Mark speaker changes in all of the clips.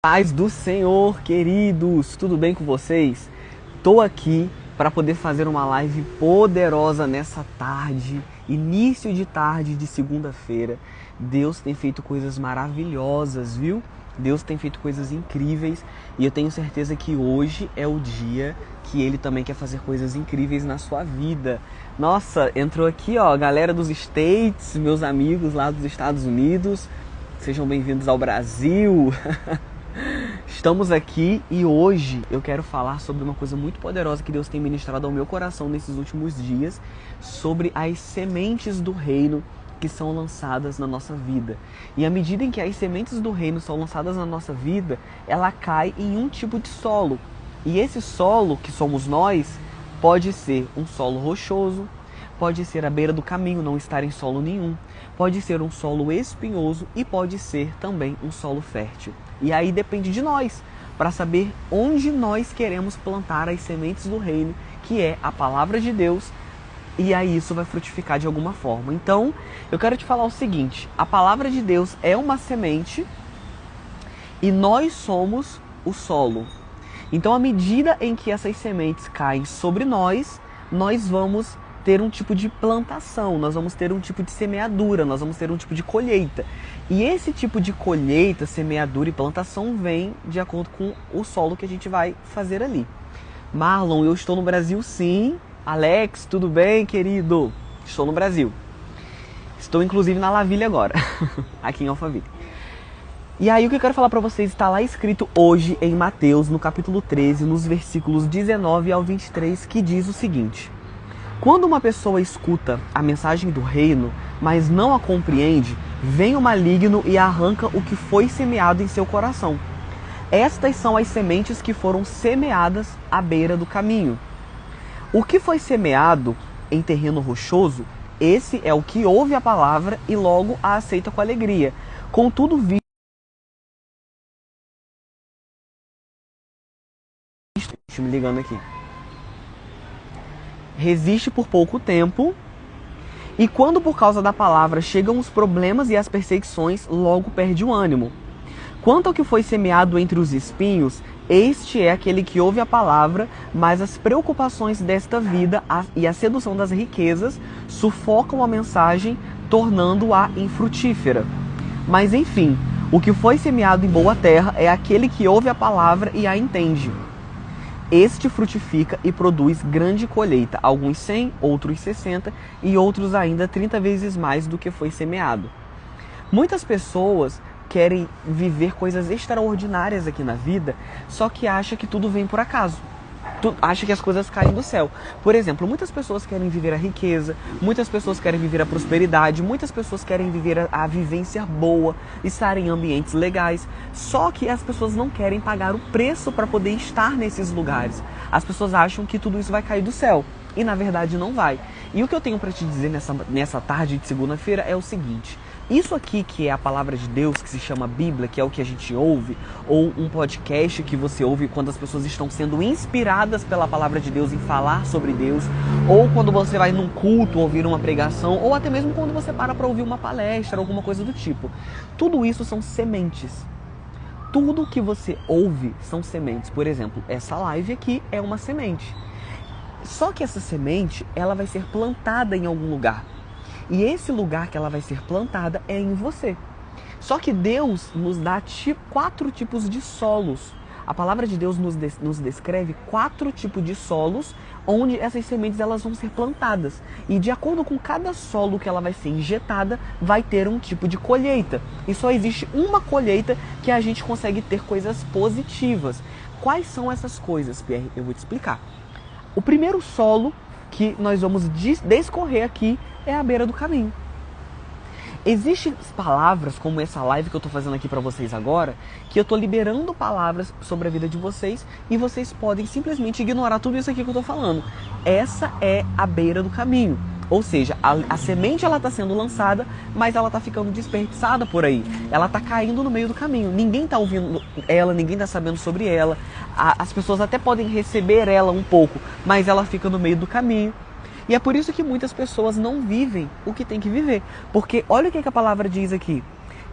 Speaker 1: Paz do Senhor, queridos, tudo bem com vocês? Tô aqui para poder fazer uma live poderosa nessa tarde, início de tarde de segunda-feira. Deus tem feito coisas maravilhosas, viu? Deus tem feito coisas incríveis e eu tenho certeza que hoje é o dia que Ele também quer fazer coisas incríveis na sua vida. Nossa, entrou aqui, ó, a galera dos States, meus amigos lá dos Estados Unidos. Sejam bem-vindos ao Brasil. Estamos aqui e hoje eu quero falar sobre uma coisa muito poderosa que Deus tem ministrado ao meu coração nesses últimos dias, sobre as sementes do reino que são lançadas na nossa vida. E à medida em que as sementes do reino são lançadas na nossa vida, ela cai em um tipo de solo. E esse solo, que somos nós, pode ser um solo rochoso, pode ser à beira do caminho, não estar em solo nenhum, pode ser um solo espinhoso e pode ser também um solo fértil. E aí depende de nós, para saber onde nós queremos plantar as sementes do reino, que é a palavra de Deus, e aí isso vai frutificar de alguma forma. Então, eu quero te falar o seguinte: a palavra de Deus é uma semente e nós somos o solo. Então, à medida em que essas sementes caem sobre nós, nós vamos ter um tipo de plantação, nós vamos ter um tipo de semeadura, nós vamos ter um tipo de colheita. E esse tipo de colheita, semeadura e plantação vem de acordo com o solo que a gente vai fazer ali. Marlon, eu estou no Brasil sim. Alex, tudo bem, querido? Estou no Brasil. Estou inclusive na Lavilha agora, aqui em Alphaville. E aí o que eu quero falar para vocês está lá escrito hoje em Mateus, no capítulo 13, nos versículos 19 ao 23, que diz o seguinte: quando uma pessoa escuta a mensagem do reino, mas não a compreende, vem o maligno e arranca o que foi semeado em seu coração. Estas são as sementes que foram semeadas à beira do caminho. O que foi semeado em terreno rochoso, esse é o que ouve a palavra e logo a aceita com alegria. Contudo, me ligando aqui. Resiste por pouco tempo, e quando por causa da palavra chegam os problemas e as perseguições, logo perde o ânimo. Quanto ao que foi semeado entre os espinhos, este é aquele que ouve a palavra, mas as preocupações desta vida e a sedução das riquezas sufocam a mensagem, tornando-a infrutífera. Mas enfim, o que foi semeado em boa terra é aquele que ouve a palavra e a entende. Este frutifica e produz grande colheita, alguns 100, outros 60 e outros ainda 30 vezes mais do que foi semeado. Muitas pessoas querem viver coisas extraordinárias aqui na vida, só que acham que tudo vem por acaso. Acha que as coisas caem do céu. Por exemplo, muitas pessoas querem viver a riqueza, muitas pessoas querem viver a prosperidade, muitas pessoas querem viver a vivência boa, estar em ambientes legais, só que as pessoas não querem pagar o preço para poder estar nesses lugares. As pessoas acham que tudo isso vai cair do céu, e na verdade não vai. E o que eu tenho para te dizer nessa tarde de segunda-feira é o seguinte: isso aqui que é a palavra de Deus, que se chama Bíblia, que é o que a gente ouve, ou um podcast que você ouve quando as pessoas estão sendo inspiradas pela palavra de Deus em falar sobre Deus, ou quando você vai num culto ouvir uma pregação, ou até mesmo quando você para ouvir uma palestra, alguma coisa do tipo. Tudo isso são sementes. Tudo que você ouve são sementes. Por exemplo, essa live aqui é uma semente. Só que essa semente, ela vai ser plantada em algum lugar. E esse lugar que ela vai ser plantada é em você. Só que Deus nos dá 4 tipos de solos. A palavra de Deus nos descreve 4 tipos de solos onde essas sementes elas vão ser plantadas. E de acordo com cada solo que ela vai ser injetada, vai ter um tipo de colheita. E só existe uma colheita que a gente consegue ter coisas positivas. Quais são essas coisas, Pierre? Eu vou te explicar. O primeiro solo que nós vamos descorrer aqui é a beira do caminho. Existem palavras, como essa live que eu estou fazendo aqui para vocês agora, que eu estou liberando palavras sobre a vida de vocês e vocês podem simplesmente ignorar tudo isso aqui que eu estou falando. Essa é a beira do caminho. Ou seja, a semente ela está sendo lançada, mas ela está ficando desperdiçada por aí. Ela está caindo no meio do caminho. Ninguém está ouvindo ela, ninguém está sabendo sobre ela. As pessoas até podem receber ela um pouco, mas ela fica no meio do caminho. E é por isso que muitas pessoas não vivem o que tem que viver. Porque olha o que a palavra diz aqui.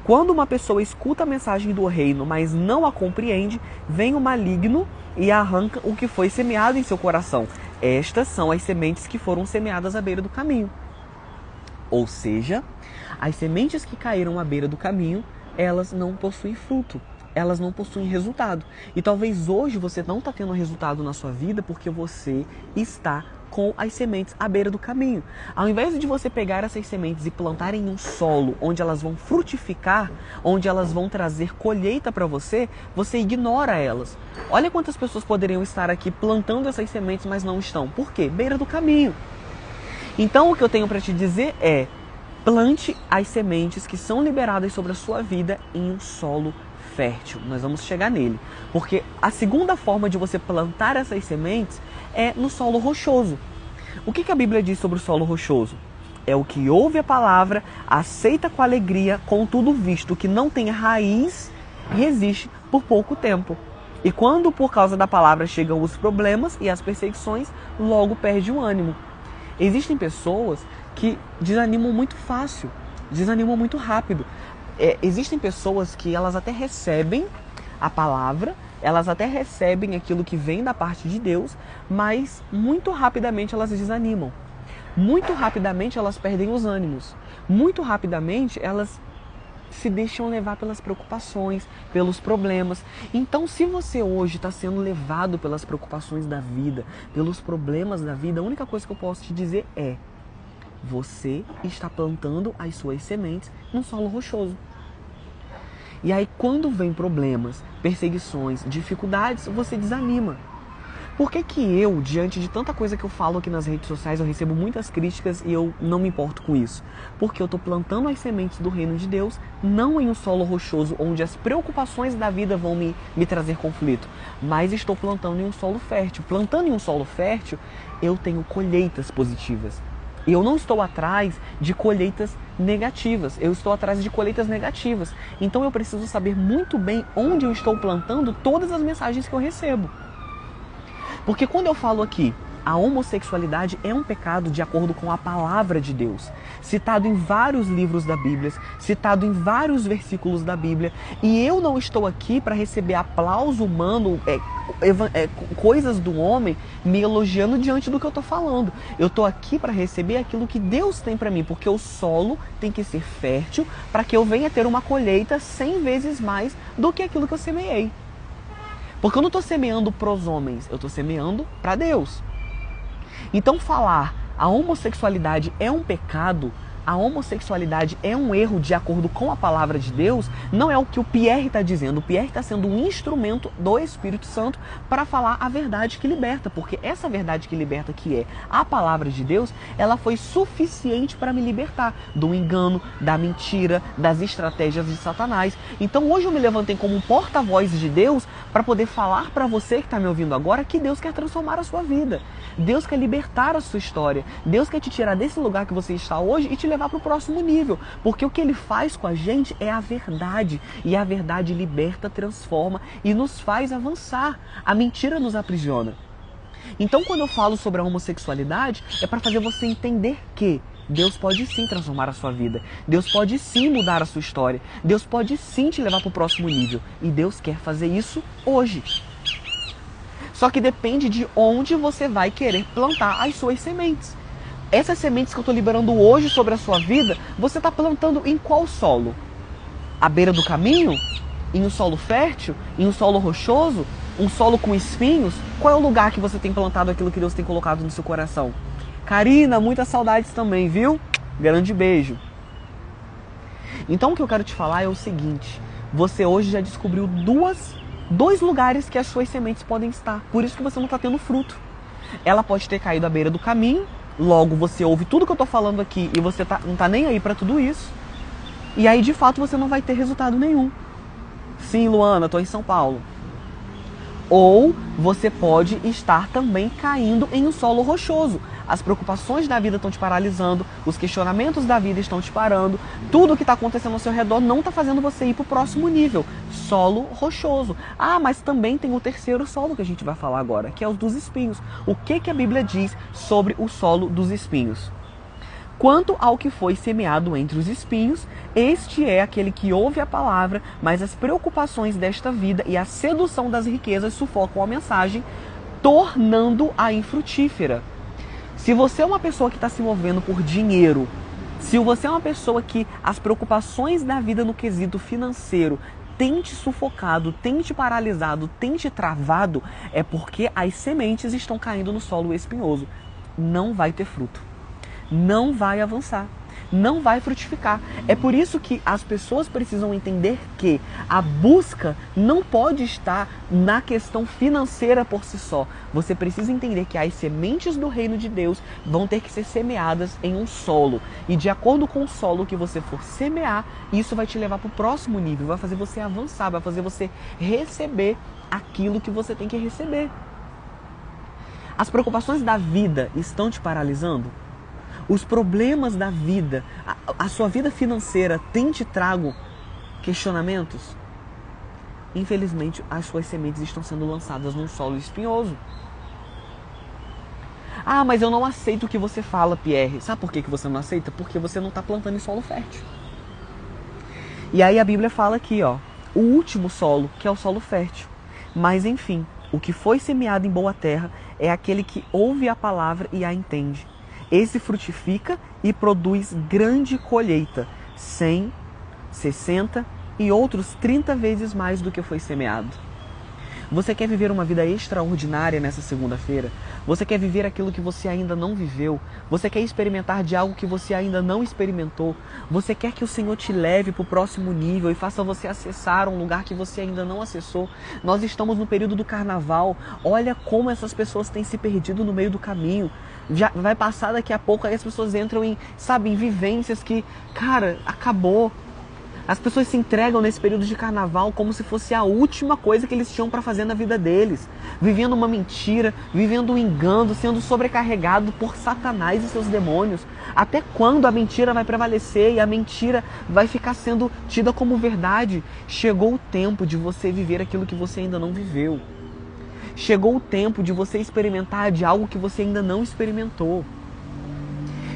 Speaker 1: Quando uma pessoa escuta a mensagem do reino, mas não a compreende, vem o maligno e arranca o que foi semeado em seu coração. Estas são as sementes que foram semeadas à beira do caminho. Ou seja, as sementes que caíram à beira do caminho, elas não possuem fruto, elas não possuem resultado. E talvez hoje você não está tendo resultado na sua vida porque você está com as sementes à beira do caminho. Ao invés de você pegar essas sementes e plantar em um solo onde elas vão frutificar, onde elas vão trazer colheita para você, você ignora elas. Olha quantas pessoas poderiam estar aqui plantando essas sementes, mas não estão. Por quê? Beira do caminho. Então o que eu tenho para te dizer é: plante as sementes que são liberadas sobre a sua vida em um solo fértil. Nós vamos chegar nele. Porque a segunda forma de você plantar essas sementes é no solo rochoso. O que a Bíblia diz sobre o solo rochoso? É o que ouve a palavra, aceita com alegria, contudo visto que não tem raiz, resiste por pouco tempo. E quando por causa da palavra chegam os problemas e as perseguições, logo perde o ânimo. Existem pessoas que desanimam muito fácil, desanimam muito rápido. Existem pessoas que elas até recebem a palavra, elas até recebem aquilo que vem da parte de Deus, mas muito rapidamente elas desanimam. Muito rapidamente elas perdem os ânimos. Muito rapidamente elas se deixam levar pelas preocupações, pelos problemas. Então, se você hoje está sendo levado pelas preocupações da vida, pelos problemas da vida, a única coisa que eu posso te dizer é: você está plantando as suas sementes num solo rochoso. E aí, quando vem problemas, perseguições, dificuldades, você desanima. Por que eu, diante de tanta coisa que eu falo aqui nas redes sociais, eu recebo muitas críticas e eu não me importo com isso? Porque eu estou plantando as sementes do reino de Deus, não em um solo rochoso, onde as preocupações da vida vão me trazer conflito, mas estou plantando em um solo fértil. Plantando em um solo fértil, eu tenho colheitas positivas. E eu não estou atrás de colheitas negativas, eu estou atrás de colheitas negativas. Então eu preciso saber muito bem onde eu estou plantando todas as mensagens que eu recebo. Porque quando eu falo aqui, a homossexualidade é um pecado de acordo com a palavra de Deus, citado em vários livros da Bíblia, citado em vários versículos da Bíblia, e eu não estou aqui para receber aplauso humano, coisas do homem me elogiando diante do que eu estou falando. Eu estou aqui para receber aquilo que Deus tem para mim, porque o solo tem que ser fértil para que eu venha ter uma colheita 100 vezes mais do que aquilo que eu semeei. Porque eu não estou semeando para os homens, eu estou semeando para Deus. Então falar a homossexualidade é um pecado, a homossexualidade é um erro de acordo com a palavra de Deus, não é o que o Pierre está dizendo. O Pierre está sendo um instrumento do Espírito Santo para falar a verdade que liberta, porque essa verdade que liberta, que é a palavra de Deus, ela foi suficiente para me libertar do engano, da mentira, das estratégias de Satanás. Então hoje eu me levantei como um porta-voz de Deus para poder falar para você que está me ouvindo agora que Deus quer transformar a sua vida. Deus quer libertar a sua história. Deus quer te tirar desse lugar que você está hoje e te levar para o próximo nível. Porque o que Ele faz com a gente é a verdade. E a verdade liberta, transforma e nos faz avançar. A mentira nos aprisiona. Então quando eu falo sobre a homossexualidade, é para fazer você entender que Deus pode sim transformar a sua vida. Deus pode sim mudar a sua história. Deus pode sim te levar para o próximo nível. E Deus quer fazer isso hoje. Só que depende de onde você vai querer plantar as suas sementes. Essas sementes que eu estou liberando hoje sobre a sua vida, você está plantando em qual solo? À beira do caminho? Em um solo fértil? Em um solo rochoso? Um solo com espinhos? Qual é o lugar que você tem plantado aquilo que Deus tem colocado no seu coração? Karina, muitas saudades também, viu? Grande beijo. Então o que eu quero te falar é o seguinte: você hoje já descobriu dois lugares que as suas sementes podem estar. Por isso que você não está tendo fruto. Ela pode ter caído à beira do caminho, logo você ouve tudo que eu estou falando aqui e você não está nem aí para tudo isso. E aí de fato você não vai ter resultado nenhum. Sim, Luana, estou em São Paulo. Ou você pode estar também caindo em um solo rochoso. As preocupações da vida estão te paralisando, os questionamentos da vida estão te parando, tudo o que está acontecendo ao seu redor não está fazendo você ir para o próximo nível. Solo rochoso. Ah, mas também tem o terceiro solo que a gente vai falar agora, que é o dos espinhos. O que a Bíblia diz sobre o solo dos espinhos? Quanto ao que foi semeado entre os espinhos, este é aquele que ouve a palavra, mas as preocupações desta vida e a sedução das riquezas sufocam a mensagem, tornando-a infrutífera. Se você é uma pessoa que está se movendo por dinheiro, se você é uma pessoa que as preocupações da vida no quesito financeiro tem te sufocado, tem te paralisado, tem te travado, é porque as sementes estão caindo no solo espinhoso. Não vai ter fruto. Não vai avançar, não vai frutificar. É por isso que as pessoas precisam entender que a busca não pode estar na questão financeira por si só. Você precisa entender que as sementes do reino de Deus vão ter que ser semeadas em um solo. E de acordo com o solo que você for semear, isso vai te levar para o próximo nível, vai fazer você avançar, vai fazer você receber aquilo que você tem que receber. As preocupações da vida estão te paralisando? Os problemas da vida, a sua vida financeira tem te trago questionamentos? Infelizmente, as suas sementes estão sendo lançadas num solo espinhoso. Ah, mas eu não aceito o que você fala, Pierre. Sabe por que você não aceita? Porque você não está plantando em solo fértil. E aí a Bíblia fala aqui, ó, o último solo, que é o solo fértil. Mas enfim, o que foi semeado em boa terra é aquele que ouve a palavra e a entende. Esse frutifica e produz grande colheita, 100, 60 e outros 30 vezes mais do que foi semeado. Você quer viver uma vida extraordinária nessa segunda-feira? Você quer viver aquilo que você ainda não viveu? Você quer experimentar de algo que você ainda não experimentou? Você quer que o Senhor te leve para o próximo nível e faça você acessar um lugar que você ainda não acessou? Nós estamos no período do carnaval. Olha como essas pessoas têm se perdido no meio do caminho. Já vai passar daqui a pouco, aí as pessoas entram em, sabe, em vivências que, cara, acabou. As pessoas se entregam nesse período de carnaval como se fosse a última coisa que eles tinham para fazer na vida deles. Vivendo uma mentira, vivendo um engano, sendo sobrecarregado por Satanás e seus demônios. Até quando a mentira vai prevalecer e a mentira vai ficar sendo tida como verdade? Chegou o tempo de você viver aquilo que você ainda não viveu. Chegou o tempo de você experimentar de algo que você ainda não experimentou.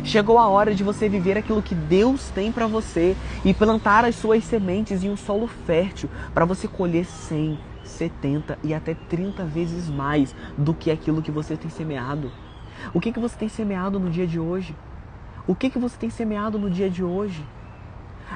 Speaker 1: Chegou a hora de você viver aquilo que Deus tem para você e plantar as suas sementes em um solo fértil para você colher 100, 70 e até 30 vezes mais do que aquilo que você tem semeado. O que você tem semeado no dia de hoje? O que você tem semeado no dia de hoje?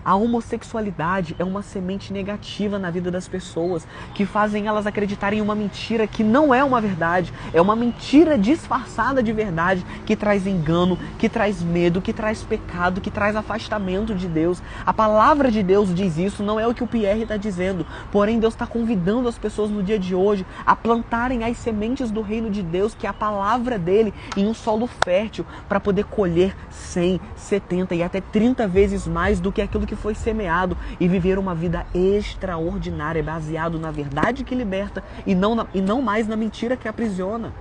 Speaker 1: A homossexualidade é uma semente negativa na vida das pessoas, que fazem elas acreditarem em uma mentira que não é uma verdade. É uma mentira disfarçada de verdade, que traz engano, que traz medo, que traz pecado, que traz afastamento de Deus. A palavra de Deus diz isso, não é o que o Pierre está dizendo. Porém, Deus está convidando as pessoas no dia de hoje a plantarem as sementes do reino de Deus, que é a palavra dele, em um solo fértil, para poder colher 100, 70 e até 30 vezes mais do que aquilo que foi semeado e viver uma vida extraordinária, baseado na verdade que liberta e não mais na mentira que aprisiona.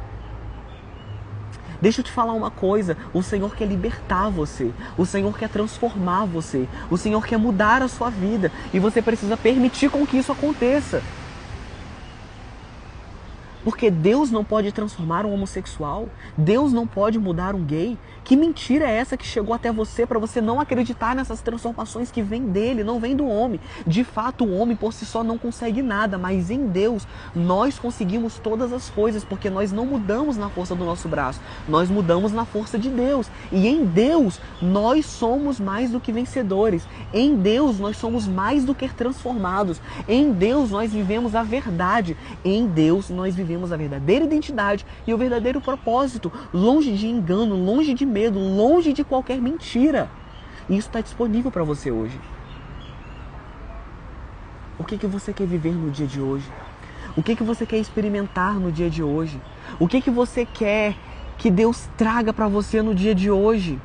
Speaker 1: Deixa eu te falar uma coisa, o Senhor quer libertar você, o Senhor quer transformar você, o Senhor quer mudar a sua vida e você precisa permitir com que isso aconteça. Porque Deus não pode transformar um homossexual, Deus não pode mudar um gay. Que mentira é essa que chegou até você para você não acreditar nessas transformações que vêm dele, não vem do homem? De fato, o homem por si só não consegue nada, mas em Deus nós conseguimos todas as coisas, porque nós não mudamos na força do nosso braço, nós mudamos na força de Deus. E em Deus nós somos mais do que vencedores, em Deus nós somos mais do que transformados, em Deus nós vivemos a verdade, em Deus nós vivemos a verdadeira identidade e o verdadeiro propósito, longe de engano, longe de medo, longe de qualquer mentira. Isso está disponível para você hoje. O que você quer viver no dia de hoje? O que você quer experimentar no dia de hoje? O que você quer que Deus traga para você no dia de hoje?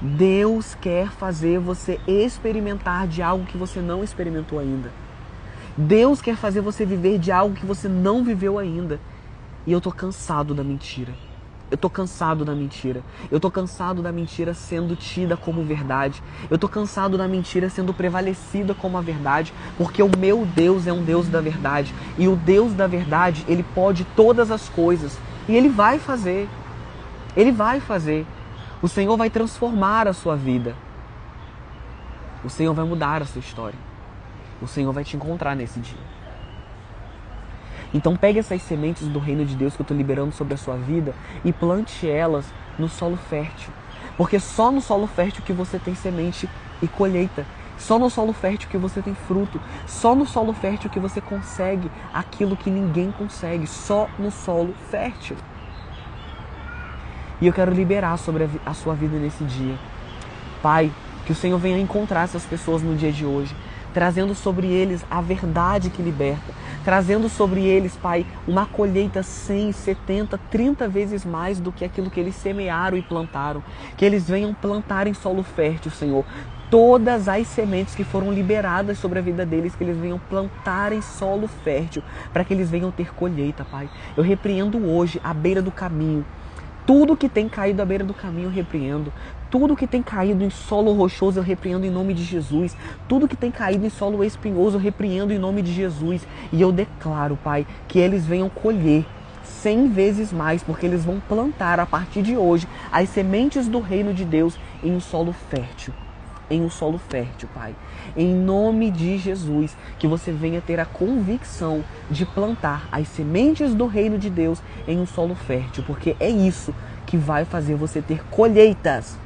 Speaker 1: Deus quer fazer você experimentar de algo que você não experimentou ainda. Deus quer fazer você viver de algo que você não viveu ainda. E eu tô cansado da mentira. Eu tô cansado da mentira. Eu tô cansado da mentira sendo tida como verdade. Eu tô cansado da mentira sendo prevalecida como a verdade. Porque o meu Deus é um Deus da verdade. E o Deus da verdade, Ele pode todas as coisas. E Ele vai fazer. Ele vai fazer. O Senhor vai transformar a sua vida. O Senhor vai mudar a sua história. O Senhor vai te encontrar nesse dia. Então pegue essas sementes do reino de Deus que eu estou liberando sobre a sua vida e plante elas no solo fértil. Porque só no solo fértil que você tem semente e colheita. Só no solo fértil que você tem fruto. Só no solo fértil que você consegue aquilo que ninguém consegue. Só no solo fértil. E eu quero liberar sobre a sua vida nesse dia. Pai, que o Senhor venha encontrar essas pessoas no dia de hoje, trazendo sobre eles a verdade que liberta, trazendo sobre eles, Pai, uma colheita 100, 70, 30 vezes mais do que aquilo que eles semearam e plantaram. Que eles venham plantar em solo fértil, Senhor, todas as sementes que foram liberadas sobre a vida deles, que eles venham plantar em solo fértil, para que eles venham ter colheita, Pai. Eu repreendo hoje, à beira do caminho, tudo que tem caído à beira do caminho eu repreendo. Tudo que tem caído em solo rochoso eu repreendo em nome de Jesus. Tudo que tem caído em solo espinhoso eu repreendo em nome de Jesus. E eu declaro, Pai, que eles venham colher 100 vezes mais, porque eles vão plantar a partir de hoje as sementes do reino de Deus em um solo fértil. Em um solo fértil, Pai. Em nome de Jesus, que você venha ter a convicção de plantar as sementes do reino de Deus em um solo fértil, porque é isso que vai fazer você ter colheitas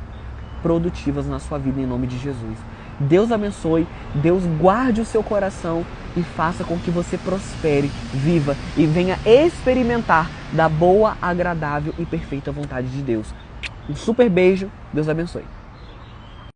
Speaker 1: produtivas na sua vida em nome de Jesus. Deus abençoe, Deus guarde o seu coração e faça com que você prospere, viva e venha experimentar da boa, agradável e perfeita vontade de Deus. Um super beijo, Deus abençoe.